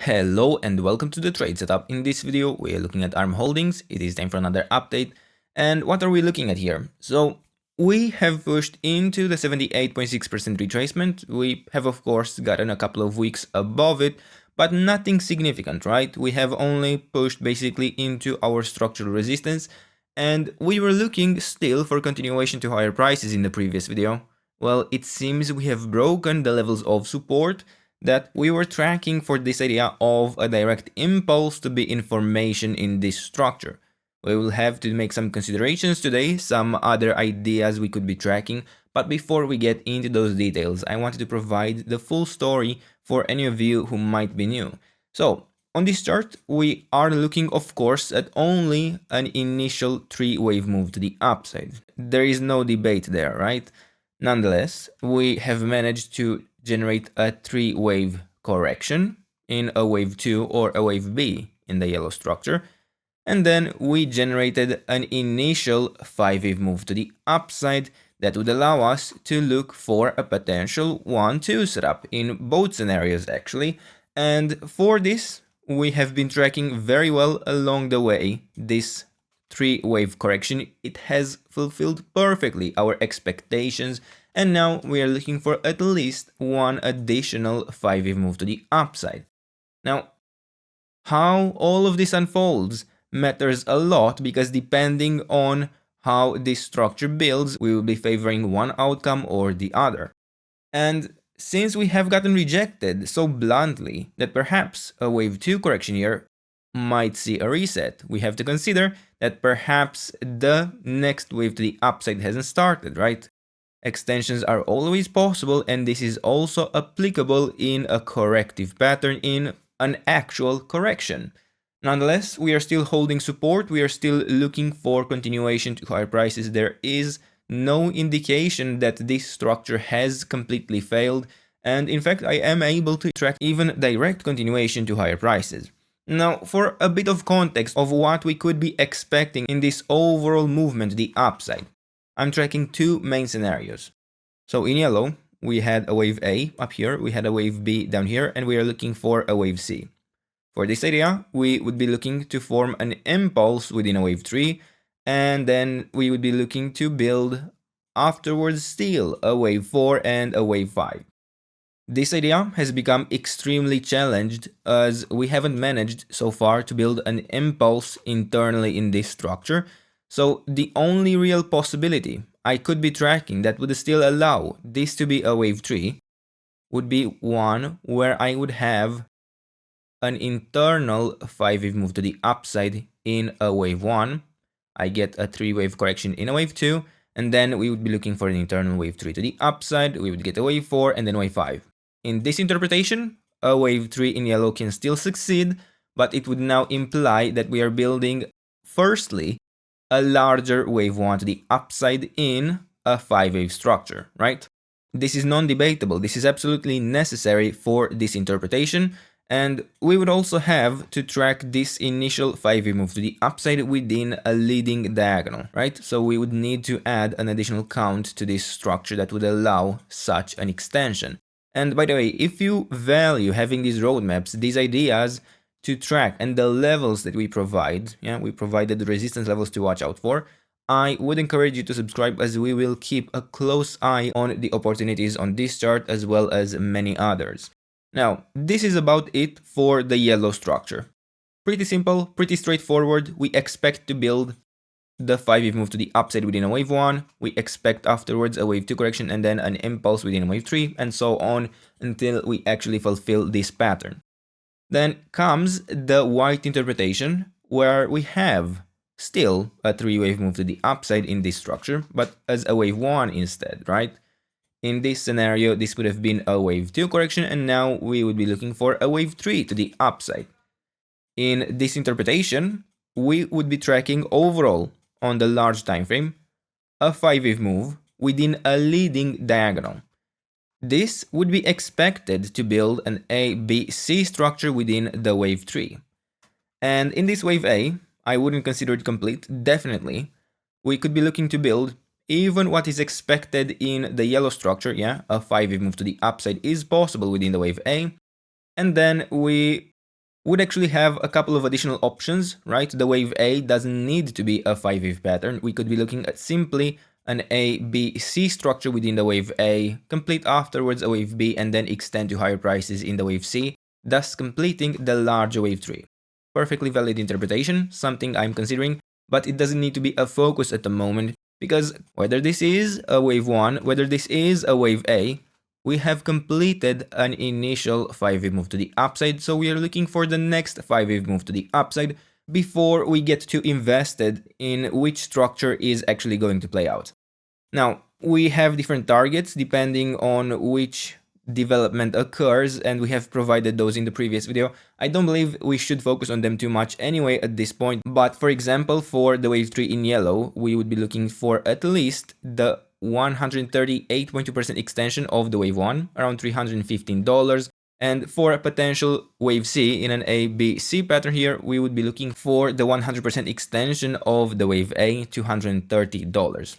Hello and welcome to the trade setup. In this video, we are looking at ARM Holdings. It is time for another update. And what are we looking at here? So we have pushed into the 78.6% retracement. We have, of course, gotten a couple of weeks above it, but nothing significant, right? We have only pushed basically into our structural resistance, and we were looking still for continuation to higher prices in the previous video. Well, it seems we have broken the levels of support that we were tracking for this idea of a direct impulse to be information in this structure. We will have to make some considerations today, some other ideas we could be tracking, but before we get into those details, I wanted to provide the full story for any of you who might be new. So, on this chart, we are looking, of course, at only an initial three-wave move to the upside. There is no debate there, right? Nonetheless, we have managed to generate a three-wave correction in a wave 2 or a wave B in the yellow structure, and then we generated an initial 5-wave move to the upside that would allow us to look for a potential 1-2 setup in both scenarios actually, and for this we have been tracking very well along the way. This three-wave correction, it has fulfilled perfectly our expectations, and now we are looking for at least one additional 5-wave move to the upside. Now, how all of this unfolds matters a lot, because depending on how this structure builds, we will be favoring one outcome or the other. And since we have gotten rejected so bluntly that perhaps a wave 2 correction here might see a reset, we have to consider that perhaps the next wave to the upside hasn't started, right? Extensions are always possible, and this is also applicable in a corrective pattern, in an actual correction. Nonetheless, we are still holding support, we are still looking for continuation to higher prices. There is no indication that this structure has completely failed, and in fact I am able to track even direct continuation to higher prices. Now, for a bit of context of what we could be expecting in this overall movement to the upside, I'm tracking two main scenarios. So in yellow, we had a wave A up here, we had a wave B down here, and we are looking for a wave C. For this area, we would be looking to form an impulse within a wave 3, and then we would be looking to build afterwards still a wave 4 and a wave 5. This idea has become extremely challenged, as we haven't managed so far to build an impulse internally in this structure. So the only real possibility I could be tracking that would still allow this to be a wave 3 would be one where I would have an internal 5-wave move to the upside in a wave 1. I get a 3-wave correction in a wave 2, and then we would be looking for an internal wave 3 to the upside. We would get a wave 4 and then wave 5. In this interpretation, a wave 3 in yellow can still succeed, but it would now imply that we are building, firstly, a larger wave 1 to the upside in a 5-wave structure, right? This is non-debatable. This is absolutely necessary for this interpretation, and we would also have to track this initial 5-wave move to the upside within a leading diagonal, right? So we would need to add an additional count to this structure that would allow such an extension. And by the way, if you value having these roadmaps, these ideas to track, and the levels that we provide, we provided the resistance levels to watch out for, I would encourage you to subscribe, as we will keep a close eye on the opportunities on this chart as well as many others. Now, this is about it for the yellow structure. Pretty simple, pretty straightforward. We expect to build the 5-wave move to the upside within a wave 1, we expect afterwards a wave 2 correction, and then an impulse within a wave 3, and so on until we actually fulfill this pattern. Then comes the white interpretation, where we have still a 3-wave move to the upside in this structure, but as a wave 1 instead, right? In this scenario, this would have been a wave 2 correction, and now we would be looking for a wave 3 to the upside. In this interpretation, we would be tracking overall on the large time frame a 5-wave move within a leading diagonal. This would be expected to build an A, B, C structure within the wave 3. And in this wave A, I wouldn't consider it complete, definitely. We could be looking to build even what is expected in the yellow structure, a 5-wave move to the upside is possible within the wave A. And then we would actually have a couple of additional options, right? The wave A doesn't need to be a 5-wave pattern. We could be looking at simply an A, B, C structure within the wave A, complete afterwards a wave B, and then extend to higher prices in the wave C, thus completing the larger wave 3. Perfectly valid interpretation, something I'm considering, but it doesn't need to be a focus at the moment, because whether this is a wave 1, whether this is a wave A, we have completed an initial 5-wave move to the upside, so we are looking for the next 5-wave move to the upside before we get too invested in which structure is actually going to play out. Now, we have different targets depending on which development occurs, and we have provided those in the previous video. I don't believe we should focus on them too much anyway at this point, but for example, for the wave 3 in yellow, we would be looking for at least the 138.2% extension of the wave 1, around $315. And for a potential wave C in an ABC pattern here, we would be looking for the 100% extension of the wave A, $230.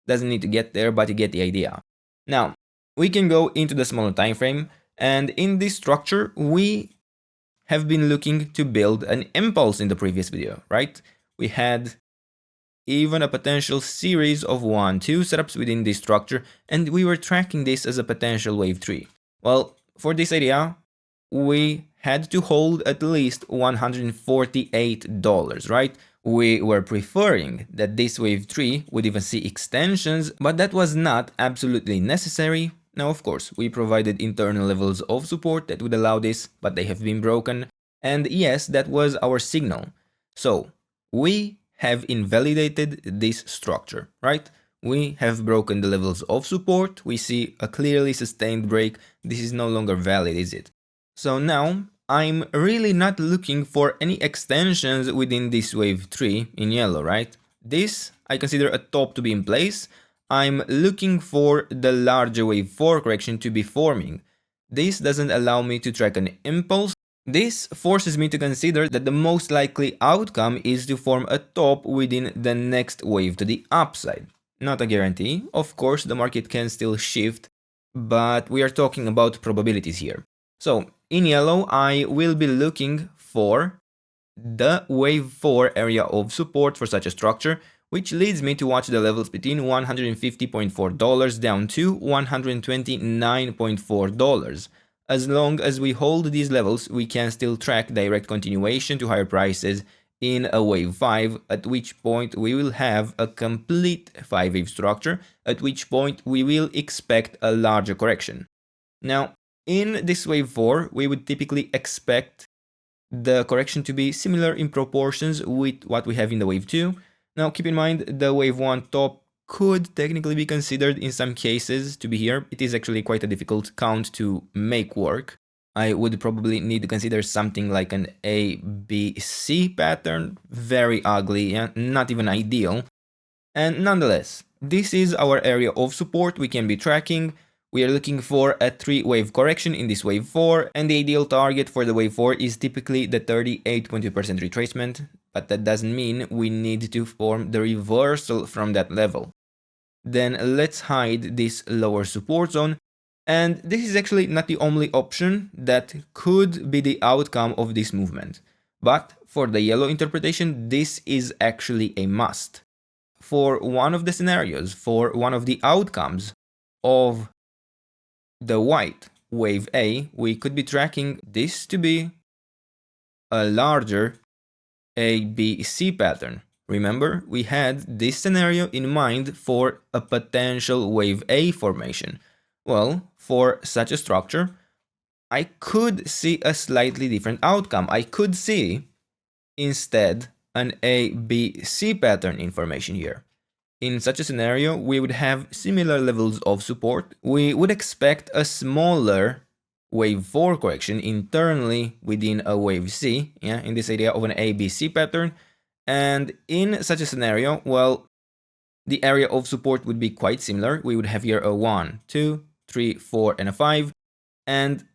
Doesn't need to get there, but you get the idea. Now, we can go into the smaller time frame, and in this structure, we have been looking to build an impulse in the previous video, right? We had even a potential series of 1-2 setups within this structure, and we were tracking this as a potential wave 3. Well, for this idea, we had to hold at least $148, right? We were preferring that this wave 3 would even see extensions, but that was not absolutely necessary. Now, of course, we provided internal levels of support that would allow this, but they have been broken. And yes, that was our signal. So, we have invalidated this structure, right? We have broken the levels of support. We see a clearly sustained break. This is no longer valid, is it? So now, I'm really not looking for any extensions within this wave 3 in yellow, right? This, I consider a top to be in place. I'm looking for the larger wave 4 correction to be forming. This doesn't allow me to track an impulse. This forces me to consider that the most likely outcome is to form a top within the next wave to the upside. Not a guarantee, of course the market can still shift, but we are talking about probabilities here. So, in yellow, I will be looking for the wave 4 area of support for such a structure, which leads me to watch the levels between $150.4 down to $129.4. As long as we hold these levels, we can still track direct continuation to higher prices in a wave 5, at which point we will have a complete 5-wave structure, at which point we will expect a larger correction. Now, in this wave 4, we would typically expect the correction to be similar in proportions with what we have in the wave 2. Now, keep in mind, the wave 1 top could technically be considered in some cases to be here. It is actually quite a difficult count to make work. I would probably need to consider something like an ABC pattern. Very ugly, yeah? Not even ideal. And nonetheless, this is our area of support we can be tracking. We are looking for a 3-wave correction in this wave 4, and the ideal target for the wave 4 is typically the 38.2% retracement, but that doesn't mean we need to form the reversal from that level. Then let's hide this lower support zone, and this is actually not the only option that could be the outcome of this movement. But for the yellow interpretation, this is actually a must. For one of the scenarios, for one of the outcomes of the white wave A, we could be tracking this to be a larger ABC pattern. Remember, we had this scenario in mind for a potential wave A formation. Well, for such a structure, I could see a slightly different outcome. I could see instead an ABC pattern information here. In such a scenario, we would have similar levels of support. We would expect a smaller wave 4 correction internally within a wave C, yeah, in this idea of an ABC pattern. And in such a scenario, well, the area of support would be quite similar. We would have here a 1, 2, 3, 4, and a 5. And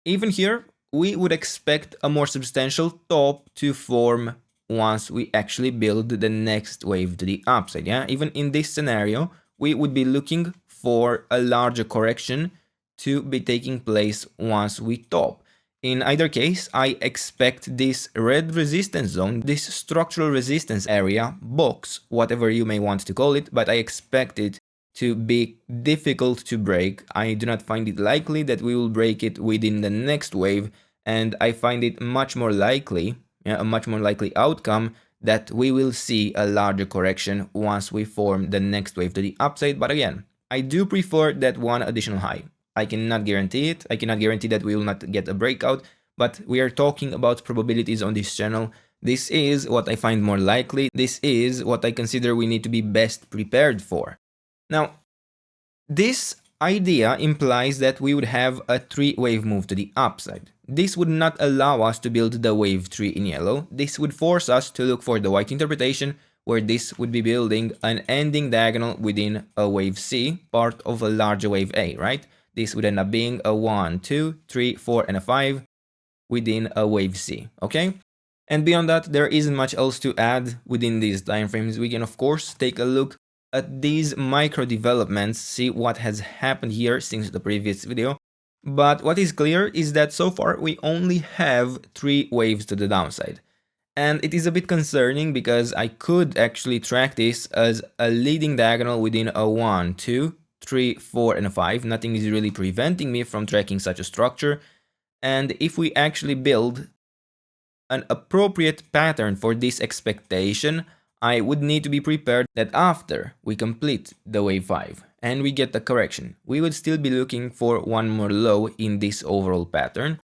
even here, we would expect a more substantial top to form once we actually build the next wave to the upside, yeah? Even in this scenario, we would be looking for a larger correction to be taking place once we top. In either case, I expect this red resistance zone, this structural resistance area, box, whatever you may want to call it, but I expect it to be difficult to break. I do not find it likely that we will break it within the next wave, and I find it much more likely, a much more likely outcome that we will see a larger correction once we form the next wave to the upside. But again, I do prefer that one additional high. I cannot guarantee it. I cannot guarantee that we will not get a breakout, but we are talking about probabilities on this channel. This is what I find more likely. This is what I consider we need to be best prepared for. Now, this idea implies that we would have a 3-wave move to the upside. This would not allow us to build the wave 3 in yellow. This would force us to look for the white interpretation, where this would be building an ending diagonal within a wave C, part of a larger wave A, right? This would end up being a 1, 2, 3, 4, and a 5 within a wave C, okay? And beyond that, there isn't much else to add within these timeframes. We can, of course, take a look at these micro developments, see what has happened here since the previous video. But what is clear is that so far we only have 3 waves to the downside. And it is a bit concerning because I could actually track this as a leading diagonal within a 1, 2, 3, 4, and a 5. Nothing is really preventing me from tracking such a structure. And if we actually build an appropriate pattern for this expectation, I would need to be prepared that after we complete the wave 5 and we get the correction, we would still be looking for one more low in this overall pattern.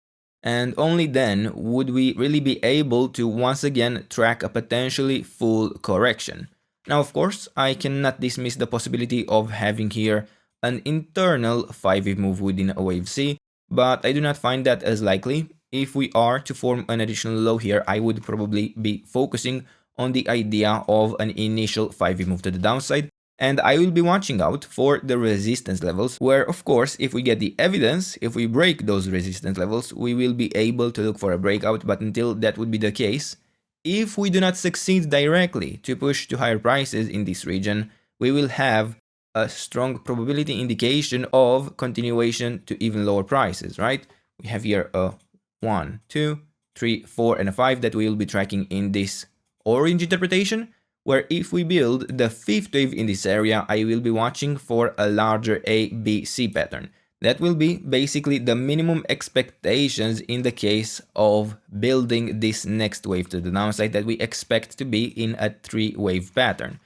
And only then would we really be able to once again track a potentially full correction. Now, of course, I cannot dismiss the possibility of having here an internal 5-wave move within a wave C, but I do not find that as likely. If we are to form an additional low here, I would probably be focusing on the idea of an initial 5-wave move to the downside, and I will be watching out for the resistance levels, where of course if we get the evidence, if we break those resistance levels, we will be able to look for a breakout. But until that would be the case, if we do not succeed directly to push to higher prices in this region, we will have a strong probability indication of continuation to even lower prices, right? We have here a 1, 2, 3, 4, and a 5 that we will be tracking in this orange interpretation, where if we build the 5th wave in this area, I will be watching for a larger A, B, C pattern. That will be basically the minimum expectations in the case of building this next wave to the downside that we expect to be in a 3-wave pattern.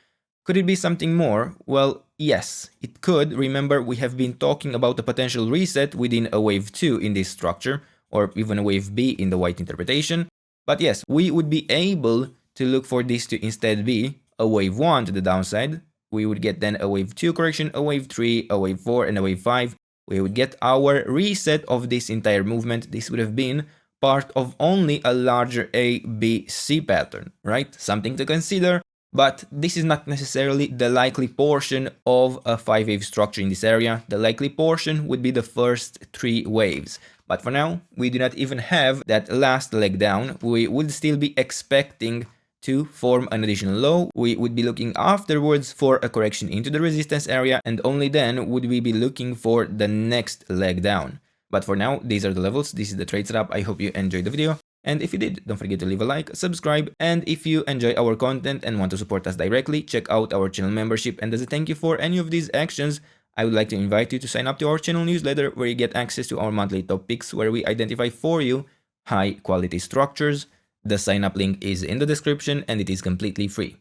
Could it be something more? Well, yes, it could. Remember, we have been talking about a potential reset within a wave 2 in this structure, or even a wave B in the white interpretation. But yes, we would be able to look for this to instead be a wave 1 to the downside. We would get then a wave 2 correction, a wave 3, a wave 4, and a wave 5. We would get our reset of this entire movement. This would have been part of only a larger A, B, C pattern, right? Something to consider, but this is not necessarily the likely portion of a 5-wave structure in this area. The likely portion would be the first 3 waves. But for now, we do not even have that last leg down. We would still be expecting to form an additional low. We would be looking afterwards for a correction into the resistance area, and only then would we be looking for the next leg down. But for now, these are the levels. This is the trade setup. I hope you enjoyed the video. And if you did, don't forget to leave a like, subscribe, and if you enjoy our content and want to support us directly, check out our channel membership. And as a thank you for any of these actions, I would like to invite you to sign up to our channel newsletter, where you get access to our monthly top picks, where we identify for you high quality structures. The sign up link is in the description and it is completely free.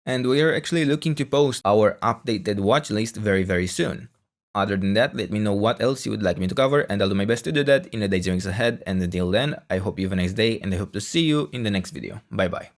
And we are actually looking to post our updated watch list very soon. Other than that, let me know what else you would like me to cover, and I'll do my best to do that in the days and weeks ahead. And until then, I hope you have a nice day, and I hope to see you in the next video. Bye bye.